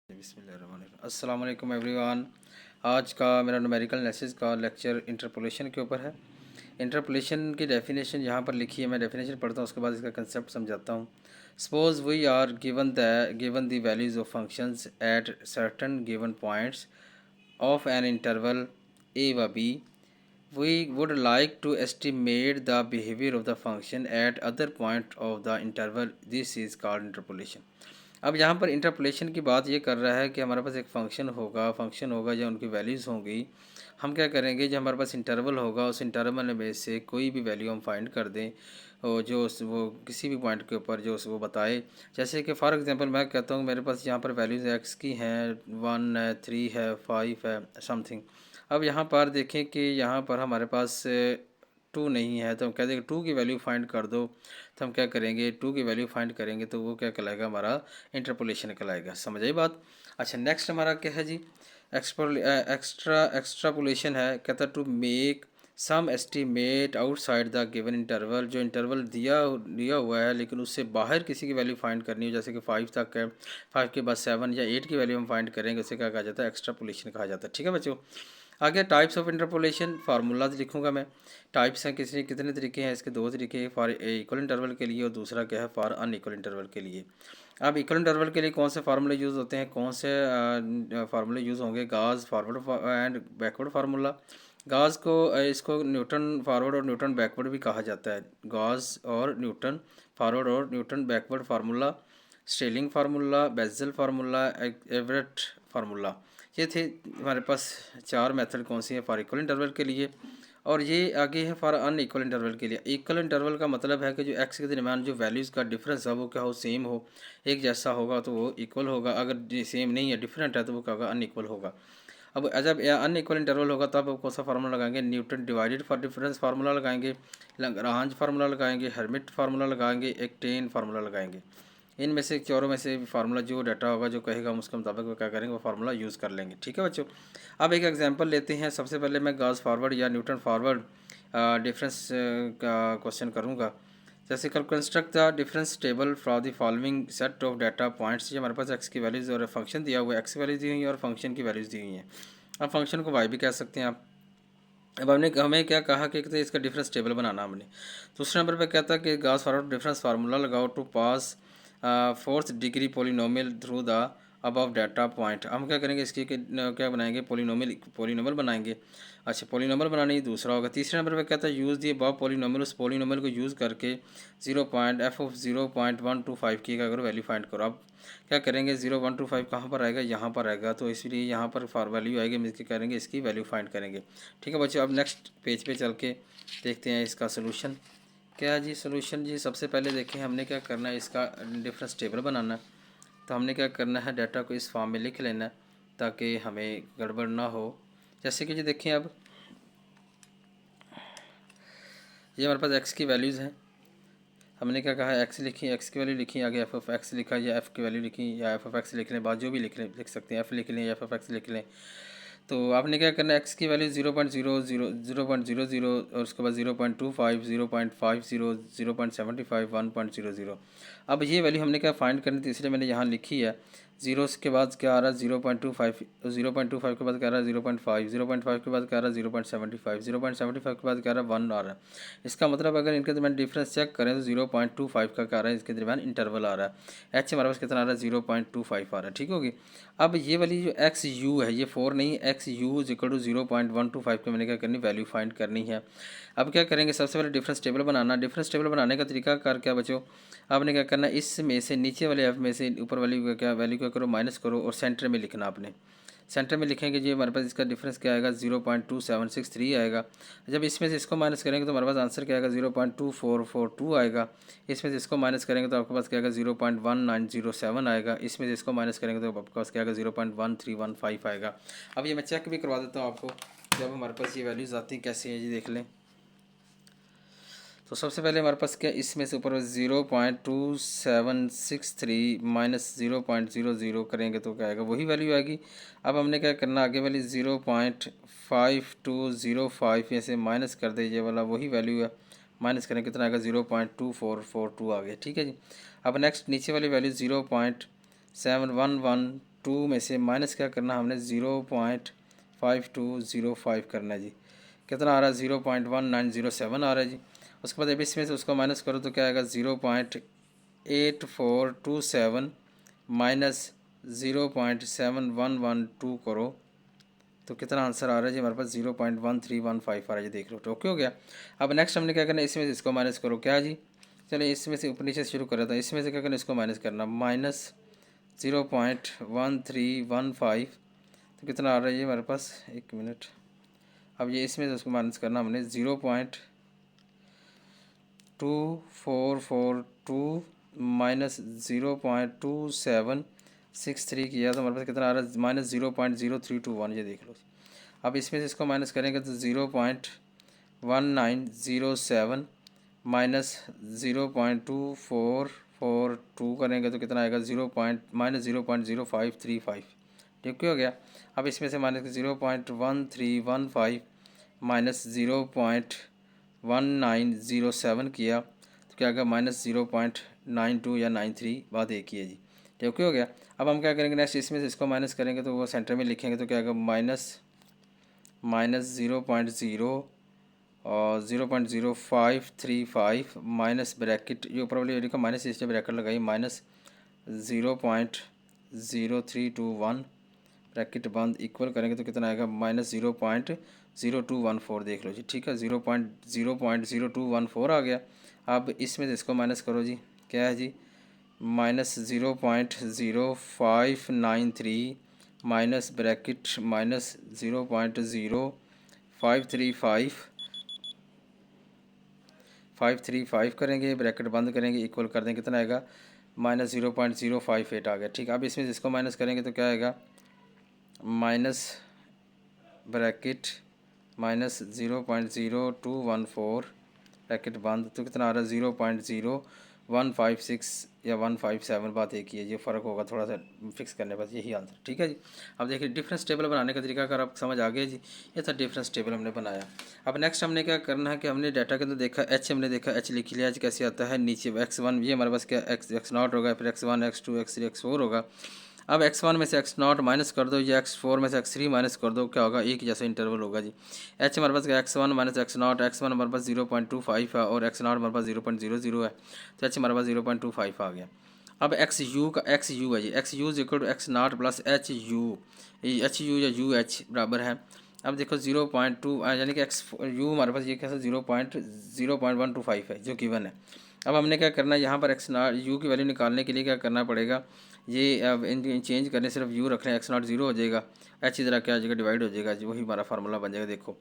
अस्सलाम वालेकुम एवरीवन। आज का मेरा न्यूमेरिकल एनालिसिस का लेक्चर इंटरपोलेशन के ऊपर है। इंटरपोलेशन की डेफिनेशन यहाँ पर लिखी है, मैं डेफिनेशन पढ़ता हूँ, उसके बाद इसका कंसेप्ट समझाता हूँ। Suppose we are given the values of functions at certain given points of an interval a व b. We would like to estimate the behavior of the function at other point of the interval. This is called interpolation. अब यहाँ पर interpolation की बात ये कर रहा है कि हमारे पास एक फंक्शन होगा या उनकी वैल्यूज़ होंगी। हम क्या करेंगे, जो हमारे पास इंटरवल होगा उस इंटरवल में से कोई भी वैल्यू हम फाइंड कर दें और वो किसी भी पॉइंट के ऊपर जो वो बताए। जैसे कि फॉर एग्जांपल मैं कहता हूँ मेरे पास यहाँ पर वैल्यूज़ एक्स की हैं, 1 है, 3 है, 5 है, समथिंग। अब यहाँ पर देखें कि यहाँ पर हमारे पास 2 नहीं है, तो हम कह देंगे 2 की वैल्यू फाइंड कर दो। तो हम क्या करेंगे, 2 की वैल्यू फाइंड करेंगे तो वो क्या कहलाएगा, हमारा इंटरपोलेशन कहलाएगा। समझ आई बात। अच्छा, नेक्स्ट हमारा क्या है जी, एक्स्ट्रापोलेशन है। कहता है to make some estimate outside the given interval. जो इंटरवल दिया हुआ है लेकिन उससे बाहर किसी की वैल्यू फाइंड करनी हो, जैसे कि 5 तक है, 5 के बाद 7 या 8 की वैल्यू हम फाइंड करेंगे, उसे क्या कहा जाता है, एक्स्ट्रापोलेशन कहा जाता है। ठीक है बच्चों। आगे टाइप्स ऑफ इंटरपोलेशन फार्मूलाज लिखूंगा मैं। टाइप्स हैं कितने तरीके हैं इसके, 2 तरीके हैं, फॉर इक्वल इंटरवल के लिए और दूसरा क्या है, फॉर अनइक्वल इंटरवल के लिए। अब इक्वल इंटरवल के लिए कौन से फार्मूले यूज़ होते हैं, कौन से फार्मूले यूज़ होंगे, गाज forward and backward formula. Gauss को इसको न्यूटन फॉरवर्ड और न्यूटन बैकवर्ड भी कहा जाता है। गाज और न्यूटन फॉरवर्ड और Newton backward formula, Stirling formula, Bessel formula, Everett formula. ये थे हमारे पास 4 मेथड कौन सी है फॉर इक्वल इंटरवल के लिए। और ये आगे है फॉर अनइक्वल इंटरवल के लिए। इक्वल इंटरवल का मतलब है कि जो एक्स के दरमियान जो वैल्यूज़ का डिफरेंस है वो क्या हो, सेम हो, एक जैसा होगा तो वो इक्वल होगा। अगर सेम नहीं है, डिफरेंट है, तो वो क्या होगा, अनइक्वल होगा। अब जब अनइक्वल इंटरवल होगा तब कौन सा फार्मूला लगाएंगे, Newton divided for difference formula लगाएंगे, लैग्रांज फार्मूला लगाएंगे, हर्मिट फार्मूला लगाएंगे, एक्टेन फार्मूला लगाएंगे। इनमें से चारों में से फार्मूला जो डाटा होगा जो कहेगा हम उसके मुताबिक वो क्या करेंगे, वो फार्मूला यूज़ कर लेंगे। ठीक है बच्चों। अब एक एग्जांपल लेते हैं। सबसे पहले मैं गाज फॉरवर्ड या न्यूटन फॉरवर्ड डिफरेंस का क्वेश्चन करूँगा। जैसे कल construct the difference table for the following set of data points. ये हमारे पास एक्स की वैल्यूज़ और फंक्शन दिया हुआ है, एक्स की वैल्यूज़ दी हुई है और फंक्शन की वैल्यूज़ दी हुई हैं। अब फंक्शन को वाई भी कह सकते हैं आप। अब हमने हमें क्या कहा कि इसका डिफरेंस टेबल बनाना हमने। दूसरे नंबर पे कहता है कि गाउस फॉरवर्ड डिफरेंस फार्मूला लगाओ to pass fourth degree polynomial through the above data point. हम क्या करेंगे, इसकी क्या बनाएंगे, पोलिनोमियल बनाएंगे। अच्छा, पोलिनोमियल बनाने ही दूसरा होगा। तीसरे नंबर पे कहता है यूज़ दी अबव पोलिनोमियल। उस पोलिनोमियल को यूज़ करके 0.f(0.125) की अगर वैल्यू फाइंड करो। अब क्या करेंगे, 0.125 कहाँ पर आएगा, यहाँ पर आएगा, तो इसलिए यहाँ पर फॉर वैल्यू आएगी, हम इसकी करेंगे, इसकी वैल्यू फाइंड करेंगे। ठीक है बच्चों। अब नेक्स्ट पेज पे चल के देखते हैं इसका सोल्यूशन क्या है जी। सोल्यूशन जी, सबसे पहले देखें हमने क्या करना है, इसका डिफरेंस टेबल बनाना है। तो हमने क्या करना है, डाटा को इस फॉर्म में लिख लेना है ताकि हमें गड़बड़ ना हो। जैसे कि जी देखें, अब ये हमारे पास एक्स की वैल्यूज़ हैं। हमने क्या कहा, एक्स लिखी, एक्स की वैल्यू लिखी, आगे एफ ऑफ एक्स लिखा या एफ़ की वैल्यू लिखी या एफ ऑफ एक्स लिख लें, बाद जो भी लिख सकते हैं, एफ़ लिख लें या एफ ऑफ एक्स लिख लें। तो आपने क्या करना है, एक्स की वैल्यू 0.00 और उसके बाद 0.25, 0.50, 0.75, 1.00। अब ये वैल्यू हमने क्या फाइंड करनी थी, इसलिए मैंने यहाँ लिखी है। 0 के बाद क्या आ रहा है, 0.25, 0.25 के बाद क्या आ रहा है, 0.5, 0.5 के बाद क्या आ रहा है, 0.75, 0.75 के बाद क्या आ रहा है, 1 आ रहा है। इसका मतलब अगर इनके दरमियान डिफरेंस चेक करें तो 0.25 का क्या आ रहा है, इसके दरमियान इंटरवल आ रहा है। एच हमारे पास कितना आ रहा है, 0.25 आ रहा है। ठीक होगी। अब ये वाली जो एक्स यू है, ये 4 नहीं, x u is equal to 0.125 की मैंने क्या करनी, वैल्यू फाइंड करनी है। अब क्या करेंगे, सबसे पहले डिफरेंस टेबल बनाना। डिफरेंस टेबल बनाने का तरीका कर क्या बच्चों, आपने क्या करना, इसमें से नीचे वाले एफ में से ऊपर वाली क्या वैल्यू क्या करो, माइनस करो और सेंटर में लिखना आपने। सेंटर में लिखेंगे जी, हमारे पास इसका डिफरेंस क्या आएगा, 0.2763 आएगा। जब इसमें से इसको माइनस करेंगे तो हमारे पास आंसर क्या आएगा, 0.2442 आएगा। इसमें से इसको माइनस करेंगे तो आपके पास क्या आएगा, 0.1907 आएगा। इसमें से इसको माइनस करेंगे तो आपके पास क्या आएगा, 0.1315 आएगा। अब ये मैं चेक भी करवा देता हूँ आपको, जब हमारे पास ये वैल्यूज़ आती हैं कैसे हैं जी, देख लें। तो सबसे पहले हमारे पास क्या, इसमें से ऊपर 0.2763 माइनस 0.00 करेंगे तो क्या आएगा, वही वैल्यू आएगी। अब हमने क्या करना, आगे वाली 0.5205 में से माइनस कर दे, ये वाला वही वैल्यू है, माइनस करें कितना आएगा, 0.2442 आ गया। ठीक है जी। अब नेक्स्ट नीचे वाली वैल्यू 0.7112 2 में से माइनस क्या करना हमने 0.5205 करना है जी। कितना आ रहा है 0.1907 आ रहा है जी। उसके बाद अब इसमें से उसको माइनस करो तो क्या आएगा 0.8427 माइनस 0.7112 करो तो कितना आंसर आ रहा है जी हमारे पास 0.1315 आ रहा है जी। देख लो तो ओके हो गया। अब नेक्स्ट हमने क्या करना है इसमें से इसको माइनस करो क्या जी। चलिए इसमें से ऊपर नीचे शुरू कर रहा था। इसमें से क्या करना इसको माइनस करना माइनस 0.1315 तो कितना आ रहा है ये हमारे पास, एक मिनट। अब ये इसमें से उसको माइनस करना हमने 0.2442 माइनस 0.2763 किया तो हमारे पास कितना आ रहा है -0.0321। ये देख लो। अब इसमें से इसको माइनस करेंगे तो 0.1907 माइनस 0.2442 करेंगे तो कितना आएगा -0.0535। ठीक हो गया। अब इसमें से माइनस 0.1315 माइनस 0.1907 किया तो क्या आएगा -0.92 या 93 बात एक ही है जी। ठीक हो गया। अब हम क्या करेंगे नेक्स्ट इसमें से इसको माइनस करेंगे तो वो सेंटर में लिखेंगे तो क्या आएगा माइनस 0.0535 माइनस ब्रैकेट ये ऊपर वाली लिखा माइनस इसलिए ब्रैकेट लगाई माइनस 0.0321 ब्रैकेट बंद इक्वल करेंगे तो कितना आएगा -0.0214। देख लो जी। ठीक है 0.0214 आ गया। अब इसमें से इसको माइनस करो जी। क्या है जी -0.0593 माइनस ब्रैकेट माइनस 0.0535 करेंगे ब्रैकेट बंद करेंगे इक्वल कर देंगे कितना आएगा -0.058 आ गया। ठीक है। अब इसमें से इसको माइनस करेंगे तो क्या आएगा माइनस ब्रैकेट माइनस 0.0214 ब्रैकेट बंद तो कितना आ रहा है 0.0156 या 157। बात एक ही है, ये फ़र्क होगा थोड़ा सा फिक्स करने बस यही आंसर। ठीक है जी। अब देखिए डिफरेंस टेबल बनाने का तरीका अगर आप समझ आ गया जी। ये था डिफरेंस टेबल हमने बनाया। अब नेक्स्ट हमने क्या करना है कि हमने डाटा के अंदर देखा एच, हमने देखा एच लिख लिया। एच कैसे आता है नीचे x1 ये हमारे पास क्या x0 होगा, फिर x1 x2 x3 x4 होगा। अब x1 में से x0 माइनस कर दो, या x4 में से x3 माइनस कर दो, क्या होगा एक जैसा इंटरवल होगा जी। h हमारे पास x1 माइनस x0, x1 हमारे पास 0.25 है और x0 हमारे पास 0.00 है तो h हमारे पास 0.25 आ गया। अब एक्स यू है जी। X u is equal to x0 plus h u या यू एच बराबर है। अब देखो 0.2 यानी कि एक्स यू हमारे पास ये कैसा 0.0125 है जो गिवन है। अब हमने क्या करना है यहाँ पर x0 यू की वैल्यू निकालने के लिए क्या करना पड़ेगा, ये अब इन चेंज करने सिर्फ यू रख रहे हैं, x0 0 हो जाएगा, एच इधर क्या हो जाएगा डिवाइड हो जाएगा जी, वही हमारा फार्मूला बन जाएगा। देखो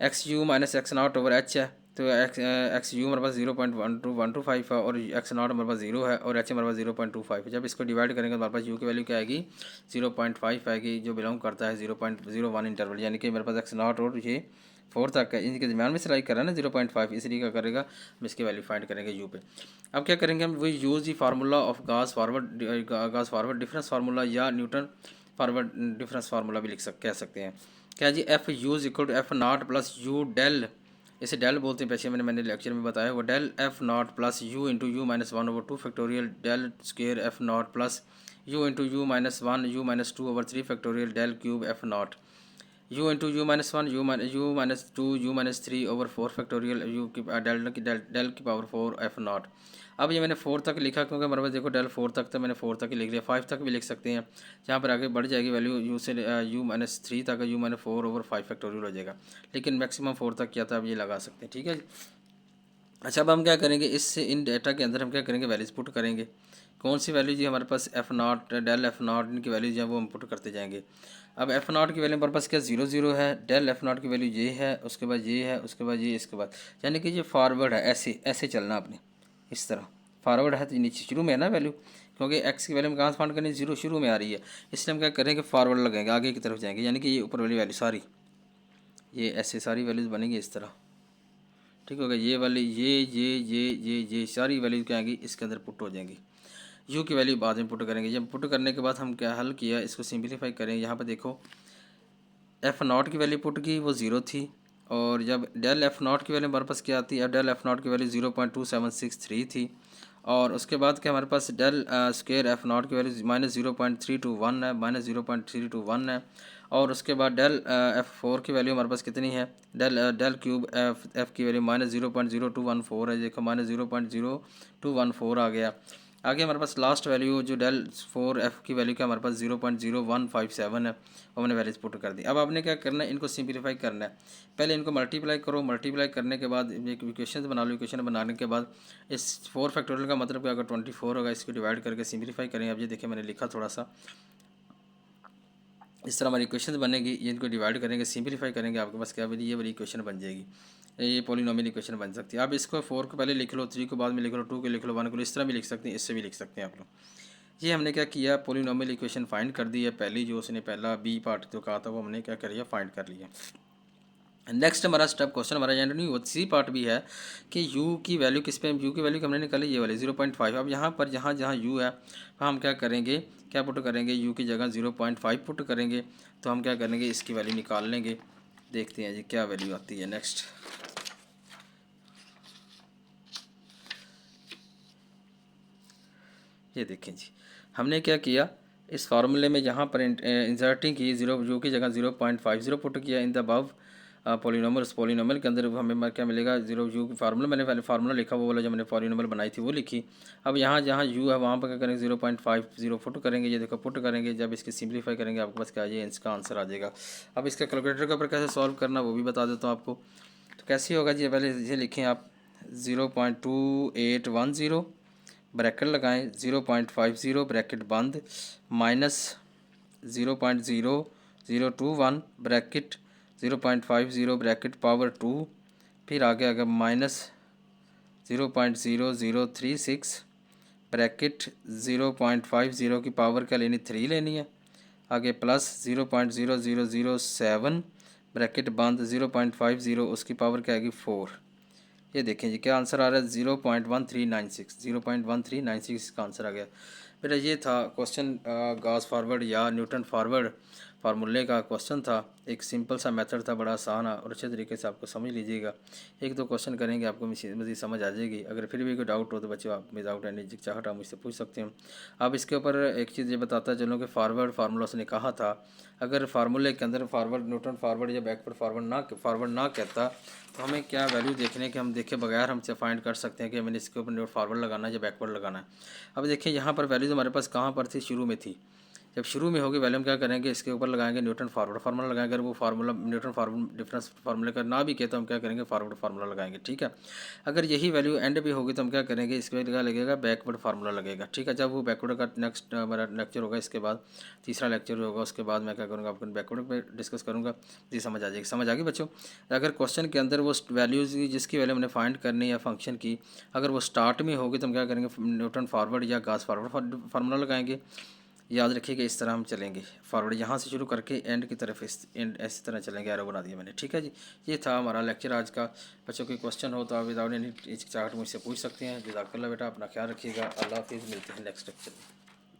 x you minus x0 over H है तो एक्स यू हमारे पास 0.1215 है और x0 हमारे पास 0 है और एच हमारे पास 0.25 है। जब इसको डिवाइड करेंगे तो हमारे पास यू की वैल्यू क्या आएगी 0.5 आएगी जो बिलोंग करता है 0.01 इंटरवल, यानी कि मेरे पास x0 और ये 4 तक है, इनके दरमियान में सिलाई कर रहा है ना 0.5, इसलिए क्या करेगा हम इसकी वैल्यू फाइंड करेंगे यू पे। अब क्या करेंगे हम वही use the formula of Gauss forward difference formula या न्यूटन फॉरवर्ड डिफरेंस फार्मूला भी कह सकते हैं। क्या जी f u is equal to f not plus u del, इसे डेल बोलते हैं पैसे मैंने लेक्चर में बताया वो del f not plus u into u minus 1/2 factorial del square f not plus u into u minus 1 u minus 2/3 factorial del cube F not you into u minus 1 u minus 2 you minus 3/4 factorial you की del की power 4 F not. अब ये मैंने 4 तक लिखा क्योंकि हमारे पास देखो डेल 4 तक, तो मैंने 4 तक ही लिख लिया, 5 तक भी लिख सकते हैं जहाँ पर आगे बढ़ जाएगी वैल्यू यू से यू माइनस 3 तक यू माइनस 4/5 फैक्टोरियल हो जाएगा, लेकिन मैक्सिमम 4 तक किया था, अब ये लगा सकते हैं। ठीक है जी। अच्छा अब हम क्या करेंगे इससे इन डाटा के अंदर हम क्या करेंगे वैल्यूज पुट करेंगे। कौन सी वैल्यू जी हमारे पास f not del f not इनकी वैल्यू जो है वो हम पुट करते जाएंगे। अब एफ नॉट की वैल्यू हमारे पास क्या 0 है, डेल एफ नॉट की वैल्यू ये है, उसके बाद ये है, उसके बाद ये, इसके बाद यानी कि ये फॉरवर्ड है, ऐसे ऐसे चलना आपने इस तरह फॉरवर्ड है तो नीचे शुरू में है ना वैल्यू, क्योंकि एक्स की वैल्यू में कहाँ से फाइंड करनी 0 शुरू में आ रही है, इसलिए हम क्या करेंगे फॉरवर्ड लगाएंगे आगे की तरफ जाएंगे, यानी कि ये ऊपर वाली वैल्यू सारी ये ऐसे सारी वैल्यूज बनेंगी इस तरह। ठीक होगा ये वाली ये सारी वैल्यू क्या आएंगी इसके अंदर पुट हो जाएंगी। यू की वैल्यू बाद में पुट करेंगे। जब पुट करने के बाद हम क्या हल किया इसको सिंप्लीफाई करें, यहाँ पर देखो एफ़ नॉट की वैल्यू पुट की वो 0 थी और जब डेल एफ़ नॉट की वैल्यू हमारे पास क्या आती है, डेल एफ़ नॉट की वैल्यू 0.2763 थी और उसके बाद क्या हमारे पास डेल स्क्वायर एफ नॉट की वैल्यू -0.321 है, -0.321 है। और उसके बाद डेल F4 की वैल्यू हमारे पास कितनी है, डेल क्यूब एफ की वैल्यू -0.0214 है, देखो -0.0214 आ गया। आगे हमारे पास लास्ट वैल्यू जो डेल 4F की वैल्यू का हमारे पास 0.0157 है, वो हमने वैल्यूज पुट कर दी। अब आपने क्या करना है, इनको सिंप्लीफाई करना है। पहले इनको मल्टीप्लाई करो, मल्टीप्लाई करने के बाद एक इक्वेशन बना लो, इक्वेशन बनाने के बाद इस 4 फैक्टोरियल का मतलब क्या, अगर 24 होगा इसको डिवाइड करके सिंप्लीफाई करेंगे। अब ये देखिए मैंने लिखा थोड़ा सा, इस तरह हमारी इक्वेशन बनेगी, ये इनको डिवाइड करेंगे, सिंप्लीफाई करेंगे, आपके पास क्या बनी, ये वाली इक्वेशन बन जाएगी, ये पॉलिनोमियल इक्वेशन बन सकती है। आप इसको 4 को पहले लिख लो, 3 को बाद में लिख लो, 2 को लिख लो, 1 को इस तरह भी लिख सकते हैं, इससे भी लिख सकते हैं आप लोग। ये हमने क्या किया, पॉलिनोमियल इक्वेशन फाइंड कर दी है। पहली जो उसने पहला बी पार्ट जो कहा था वो हमने क्या कर लिया, फाइंड कर लिया। नेक्स्ट हमारा स्टेप क्वेश्चन हमारा नहीं सी पार्ट भी है कि u की वैल्यू किस पे, u की वैल्यू हमने निकाली ये वाली 0.5। अब यहाँ पर जहाँ जहाँ u है वहाँ हम क्या करेंगे, क्या पुट करेंगे, u की जगह 0.5 पुट करेंगे। तो हम क्या करेंगे, इसकी वैल्यू निकाल लेंगे, देखते हैं जी क्या वैल्यू आती है। नेक्स्ट ये देखें जी, हमने क्या किया, इस फार्मूले में यहाँ पर इंसर्टिंग की, u की जगह 0.50 पुट किया इन द अबव पॉलिनोमियल। उस पॉलिनोमियल के अंदर हमें क्या मिलेगा, 0 u की फार्मूला, मैंने पहले फार्मूला लिखा वो वाला जो मैंने पॉलिनोमियल बनाई थी वो लिखी। अब यहाँ जहाँ u है वहाँ पर क्या करेंगे, 0.50 पुट करेंगे, ये देखो पुट करेंगे। जब इसकी सिंप्लीफाई करेंगे आपके पास क्या, ये इसका आंसर आ जाएगा। अब इसका कैलकुलेटर के ऊपर कैसे सॉल्व करना वो भी बता देता हूँ आपको। तो कैसे होगा जी, पहले ये लिखें आप 0.2810 ब्रैकेट लगाएं, 0.50 ब्रैकेट बंद, माइनस 0.0021 ब्रैकेट 0.50 ब्रैकेट पावर 2, फिर आगे अगर माइनस 0.0036 ब्रैकेट 0.50 की पावर क्या लेनी, 3 लेनी है। आगे प्लस 0.0007 ब्रैकेट बंद 0.50 उसकी पावर क्या आएगी 4। ये देखें जी क्या आंसर आ रहा है, 0.1396 इसका आंसर आ गया। बेटा ये था क्वेश्चन गॉस फॉरवर्ड या न्यूटन फॉरवर्ड फार्मूले का क्वेश्चन था। एक सिंपल सा मेथड था, बड़ा आसान है और अच्छे तरीके से आपको समझ लीजिएगा। एक दो क्वेश्चन करेंगे आपको मज़ीद समझ आ जाएगी। अगर फिर भी कोई डाउट हो तो बच्चों आप विदाउट एनी झिझक आप मुझसे पूछ सकते हैं। अब इसके ऊपर एक चीज़ ये बताता चलो कि फॉरवर्ड फार्मूला उसने कहा था, अगर फार्मूले के अंदर फॉरवर्ड न्यूटन फॉरवर्ड या बैकवर्ड फॉरवर्ड ना कहता तो हमें क्या वैल्यू देखने के, हम देखे बगैर हमसे फाइंड कर सकते हैं कि हमें इसके ऊपर फॉरवर्ड लगाना है या बैकवर्ड लगाना है। अब देखिए यहाँ पर वैल्यूज़ हमारे पास कहाँ पर थी, शुरू में थी। जब शुरू में होगी वैल्यू हम क्या करेंगे, इसके ऊपर लगाएंगे न्यूटन फॉरवर्ड फार्मूला लगाएंगे। अगर वो फार्मूला न्यूटन फॉरवर्ड डिफरेंस फार्मूले का ना भी कहते तो हम क्या करेंगे, फॉरवर्ड फार्मूला लगाएंगे। ठीक है, अगर यही वैल्यू एंड भी होगी तो हम क्या करेंगे, इसके क्या लगेगा, बैकवर्ड फार्मूला लगेगा। ठीक है, जब वो बैकवर्ड का नेक्स्ट हमारा लेक्चर होगा, इसके बाद तीसरा लेक्चर होगा, उसके बाद मैं क्या करूँगा, आपको बैकवर्ड पे डिस्कस करूँगा। जी समझ आ जाएगी, समझ आ गई बच्चों। अगर क्वेश्चन के अंदर वो वैल्यूज़ जिसकी वैल्यू हमने फाइंड करनी है फंक्शन की, अगर वो स्टार्ट में होगी तो हम क्या करेंगे, न्यूटन फॉरवर्ड या गॉस फॉरवर्ड फार्मूला लगाएंगे। याद रखिएगा इस तरह हम चलेंगे, फॉरवर्ड यहाँ से शुरू करके एंड की तरफ इस तरह चलेंगे। एरो बना दिया मैंने। ठीक है जी, ये था हमारा लेक्चर आज का। बच्चों कोई क्वेश्चन हो तो आप विदाउट एनी हिचकिचाहट मुझसे पूछ सकते हैं। जज़ाकल्लाह बेटा, अपना ख्याल रखिएगा। अल्लाह हाफिज़, मिलते हैं नेक्स्ट लेक्चर में।